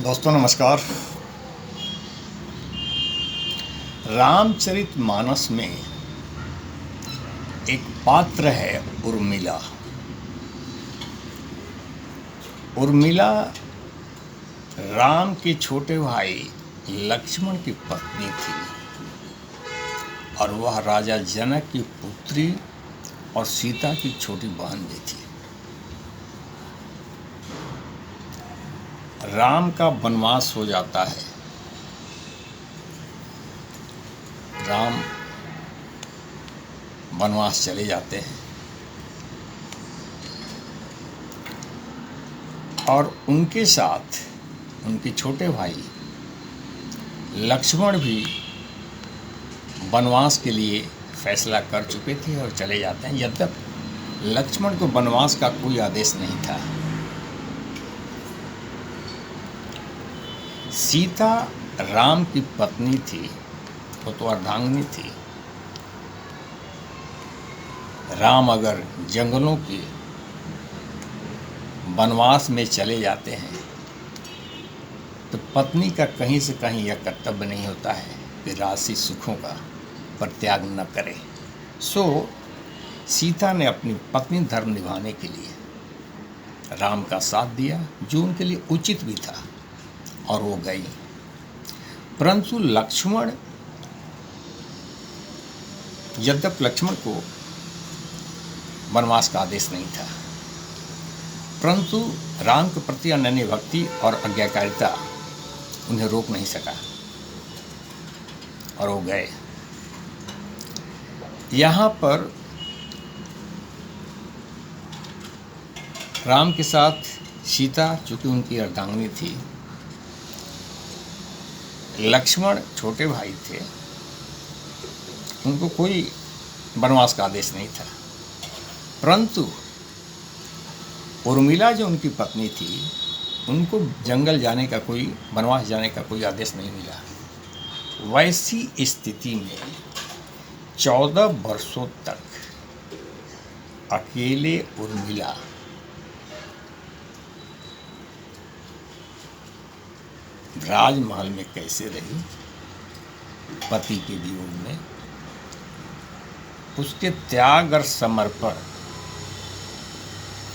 दोस्तों नमस्कार। रामचरितमानस में एक पात्र है उर्मिला। उर्मिला राम के छोटे भाई लक्ष्मण की पत्नी थी और वह राजा जनक की पुत्री और सीता की छोटी बहन भी थी। राम का वनवास हो जाता है। राम वनवास चले जाते हैं और उनके साथ उनके छोटे भाई लक्ष्मण भी वनवास के लिए फैसला कर चुके थे और चले जाते हैं। यद्यपि लक्ष्मण को वनवास का कोई आदेश नहीं था। सीता राम की पत्नी थी, वो तो अर्धांगिनी थी। राम अगर जंगलों के वनवास में चले जाते हैं तो पत्नी का कहीं से कहीं यह कर्तव्य नहीं होता है कि राशि सुखों का परित्याग न करे। सो सीता ने अपनी पत्नी धर्म निभाने के लिए राम का साथ दिया, जो उनके लिए उचित भी था, और वो गई। परंतु लक्ष्मण, यद्यपि लक्ष्मण को वनवास का आदेश नहीं था, परंतु राम के प्रति अनन्य भक्ति और आज्ञाकारिता उन्हें रोक नहीं सका और वो गए। यहाँ पर राम के साथ सीता, चूंकि उनकी अर्धांगिनी थी, लक्ष्मण छोटे भाई थे, उनको कोई वनवास का आदेश नहीं था। परंतु उर्मिला जो उनकी पत्नी थी, उनको जंगल जाने का, कोई वनवास जाने का कोई आदेश नहीं मिला। वैसी स्थिति में 14 वर्षों तक अकेले उर्मिला राजमहल में कैसे रही, पति के वियोग में। उसके त्याग और समर्पण,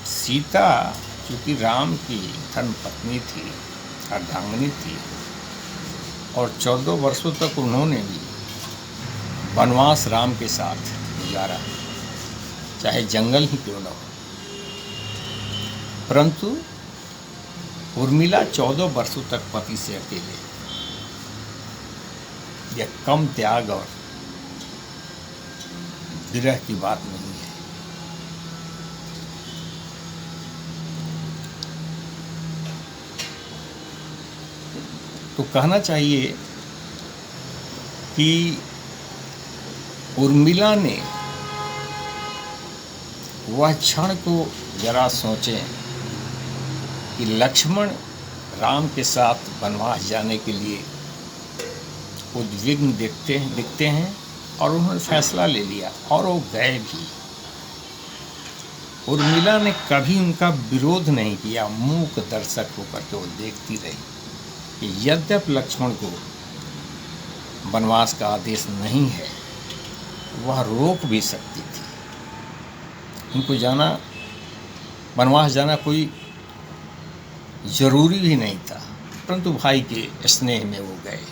सीता चूँकि राम की धर्म पत्नी थी, अर्धांगिनी थी, और 14 वर्षों तक उन्होंने भी वनवास राम के साथ गुजारा, चाहे जंगल ही क्यों न हो। परंतु उर्मिला 14 वर्षों तक पति से अकेले, यह कम त्याग और विरह की बात नहीं है। तो कहना चाहिए कि उर्मिला ने वह क्षण को जरा सोचें कि लक्ष्मण राम के साथ वनवास जाने के लिए उद्विग्न दिखते हैं और उन्होंने फैसला ले लिया और वो गए भी। उर्मिला ने कभी उनका विरोध नहीं किया, मूक दर्शक होकर के वो देखती रही कि यद्यपि लक्ष्मण को वनवास का आदेश नहीं है, वह रोक भी सकती थी। उनको वनवास जाना कोई जरूरी भी नहीं था, परंतु भाई के स्नेह में वो गए।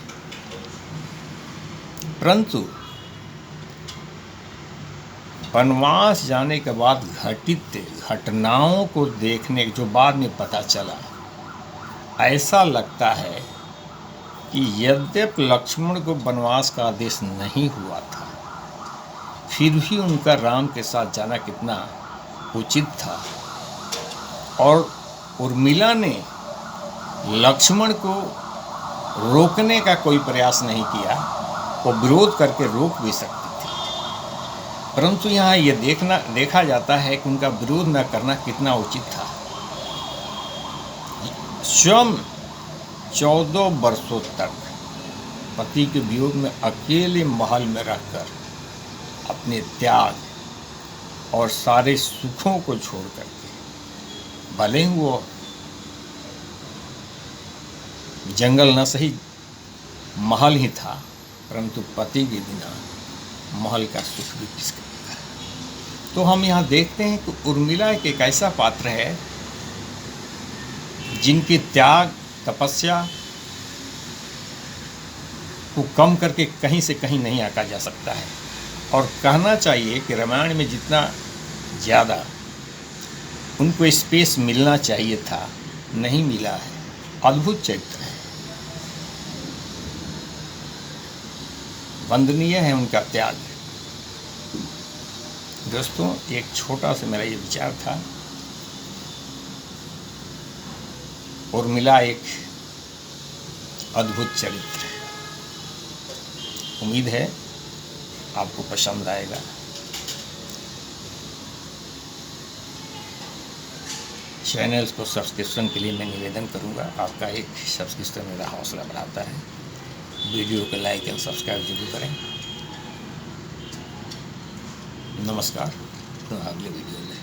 परंतु वनवास जाने के बाद घटित घटनाओं को देखने, जो बाद में पता चला, ऐसा लगता है कि यद्यपि लक्ष्मण को वनवास का आदेश नहीं हुआ था, फिर भी उनका राम के साथ जाना कितना उचित था। और उर्मिला ने लक्ष्मण को रोकने का कोई प्रयास नहीं किया, वो विरोध करके रोक भी सकती थी। परंतु यहाँ ये देखा जाता है कि उनका विरोध न करना कितना उचित था। स्वयं 14 वर्षों तक पति के वियोग में अकेले महल में रहकर अपने त्याग और सारे सुखों को छोड़ करके, भले ही वो जंगल न सही महल ही था, परंतु पति के बिना महल का सुख भी किसका मिलेगा। तो हम यहाँ देखते हैं कि उर्मिला एक ऐसा पात्र है जिनके त्याग तपस्या को कम करके कहीं से कहीं नहीं आंका जा सकता है। और कहना चाहिए कि रामायण में जितना ज़्यादा उनको स्पेस मिलना चाहिए था, नहीं मिला है। अद्भुत चरित्र है, वंदनीय है उनका त्याग। दोस्तों, एक छोटा सा मेरा ये विचार था। उर्मिला एक अद्भुत चरित्र है। उम्मीद है आपको पसंद आएगा। चैनल को सब्सक्रिप्शन के लिए मैं निवेदन करूंगा। आपका एक सब्सक्रिप्शन मेरा हौसला बढ़ाता है। वीडियो को लाइक एंड सब्सक्राइब जरूर करें। नमस्कार, तो अगले वीडियो में